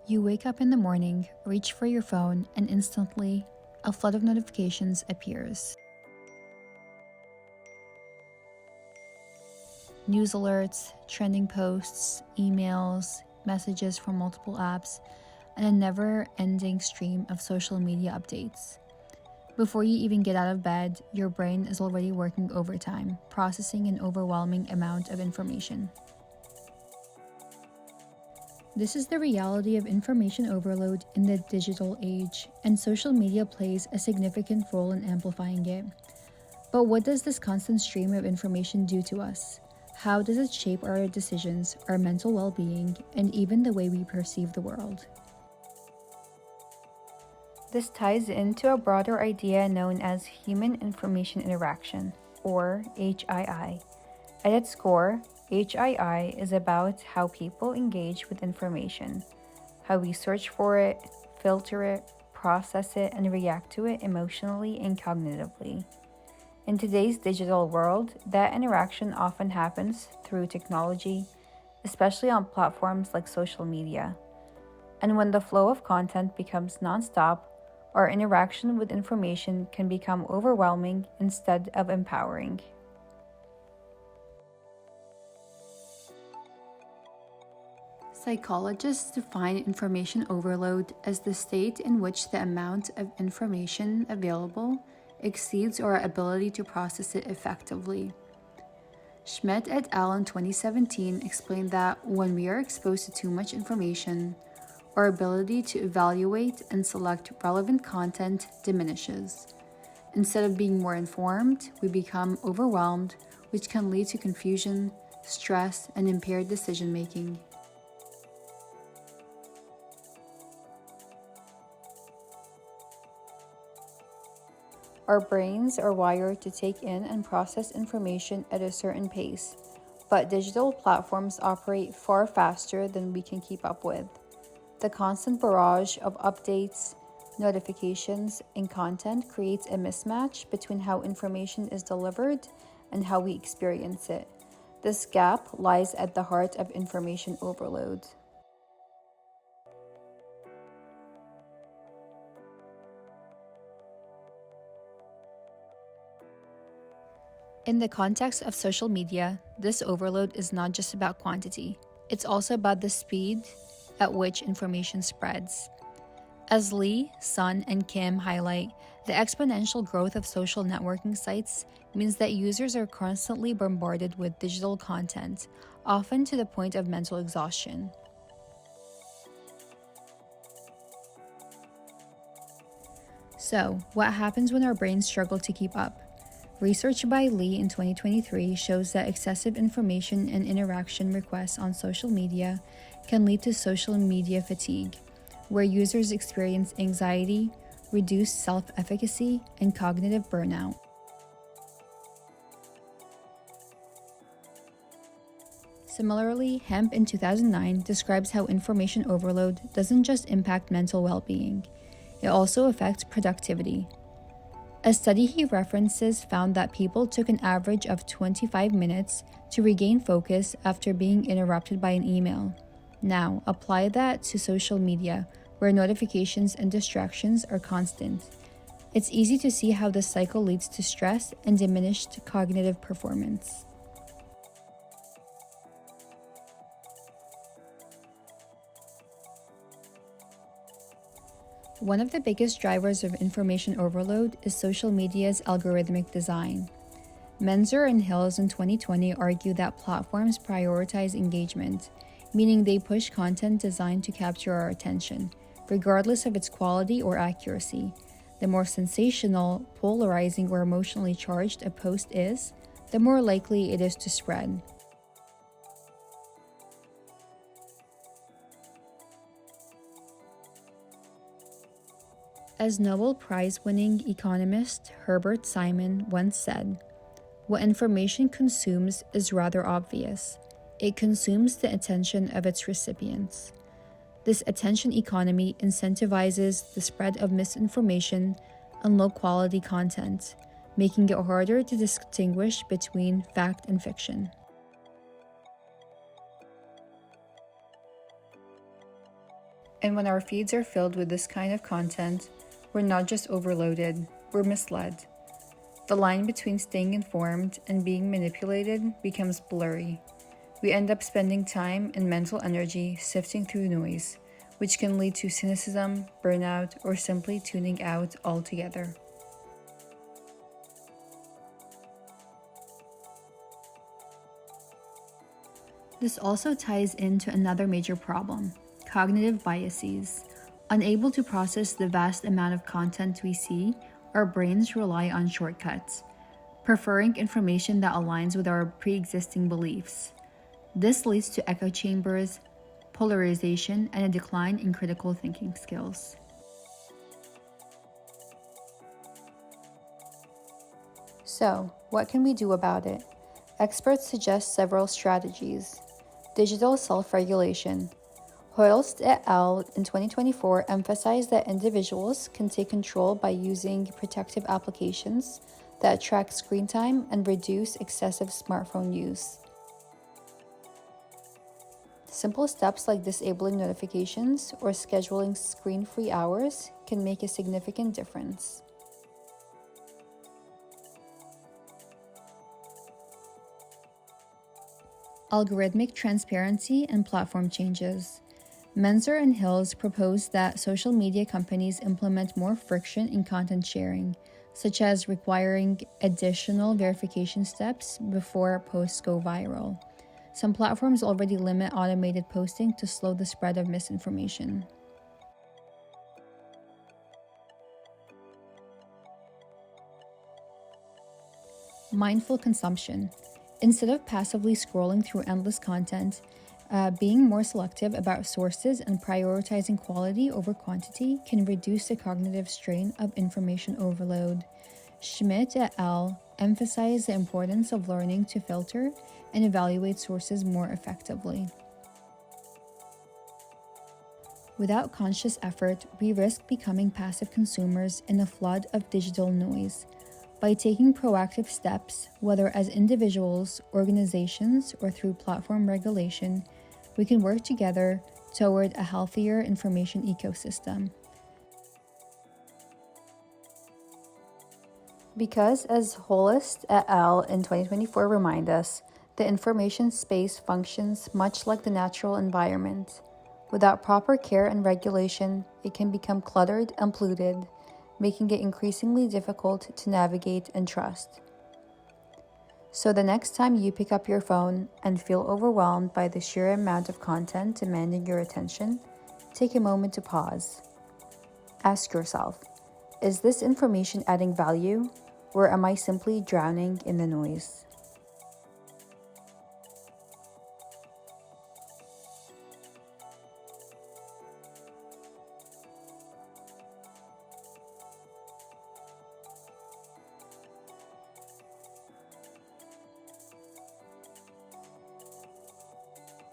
You wake up in the morning, reach for your phone, and instantly, a flood of notifications appears. News alerts, trending posts, emails, messages from multiple apps, and a never-ending stream of social media updates. Before you even get out of bed, your brain is already working overtime, processing an overwhelming amount of information. This is the reality of information overload in the digital age, and social media plays a significant role in amplifying it. But what does this constant stream of information do to us? How does it shape our decisions, our mental well-being, and even the way we perceive the world? This ties into a broader idea known as Human Information Interaction, or HII. At its core, HII is about how people engage with information, how we search for it, filter it, process it, and react to it emotionally and cognitively. In today's digital world, that interaction often happens through technology, especially on platforms like social media. And when the flow of content becomes nonstop, our interaction with information can become overwhelming instead of empowering. Psychologists define information overload as the state in which the amount of information available exceeds our ability to process it effectively. Schmidt et al. In 2017 explained that when we are exposed to too much information, our ability to evaluate and select relevant content diminishes. Instead of being more informed, we become overwhelmed, which can lead to confusion, stress, and impaired decision-making. Our brains are wired to take in and process information at a certain pace, but digital platforms operate far faster than we can keep up with. The constant barrage of updates, notifications, and content creates a mismatch between how information is delivered and how we experience it. This gap lies at the heart of information overload. In the context of social media, this overload is not just about quantity. It's also about the speed at which information spreads. As Lee, Sun, and Kim highlight, the exponential growth of social networking sites means that users are constantly bombarded with digital content, often to the point of mental exhaustion. So, what happens when our brains struggle to keep up? Research by Lee in 2023 shows that excessive information and interaction requests on social media can lead to social media fatigue, where users experience anxiety, reduced self-efficacy, and cognitive burnout. Similarly, Hemp in 2009 describes how information overload doesn't just impact mental well-being, it also affects productivity. A study he references found that people took an average of 25 minutes to regain focus after being interrupted by an email. Now, apply that to social media, where notifications and distractions are constant. It's easy to see how this cycle leads to stress and diminished cognitive performance. One of the biggest drivers of information overload is social media's algorithmic design. Menzer and Hills in 2020 argue that platforms prioritize engagement, meaning they push content designed to capture our attention, regardless of its quality or accuracy. The more sensational, polarizing, or emotionally charged a post is, the more likely it is to spread. As Nobel Prize-winning economist Herbert Simon once said, "What information consumes is rather obvious. It consumes the attention of its recipients." This attention economy incentivizes the spread of misinformation and low-quality content, making it harder to distinguish between fact and fiction. And when our feeds are filled with this kind of content, we're not just overloaded, we're misled. The line between staying informed and being manipulated becomes blurry. We end up spending time and mental energy sifting through noise, which can lead to cynicism, burnout, or simply tuning out altogether. This also ties into another major problem: cognitive biases. Unable to process the vast amount of content we see, our brains rely on shortcuts, preferring information that aligns with our pre existing beliefs. This leads to echo chambers, polarization, and a decline in critical thinking skills. So, what can we do about it? Experts suggest several strategies. Digital self-regulation. Holst et al. In 2024 emphasized that individuals can take control by using protective applications that track screen time and reduce excessive smartphone use. Simple steps like disabling notifications or scheduling screen-free hours can make a significant difference. Algorithmic transparency and platform changes. Menzer and Hills propose that social media companies implement more friction in content sharing, such as requiring additional verification steps before posts go viral. Some platforms already limit automated posting to slow the spread of misinformation. Mindful consumption. Instead of passively scrolling through endless content, being more selective about sources and prioritizing quality over quantity can reduce the cognitive strain of information overload. Schmidt et al. Emphasize the importance of learning to filter and evaluate sources more effectively. Without conscious effort, we risk becoming passive consumers in a flood of digital noise. By taking proactive steps, whether as individuals, organizations, or through platform regulation, we can work together toward a healthier information ecosystem. Because, as Holst et al. In 2024 remind us, the information space functions much like the natural environment. Without proper care and regulation, it can become cluttered and polluted, making it increasingly difficult to navigate and trust. So the next time you pick up your phone and feel overwhelmed by the sheer amount of content demanding your attention, take a moment to pause. Ask yourself, is this information adding value, or am I simply drowning in the noise?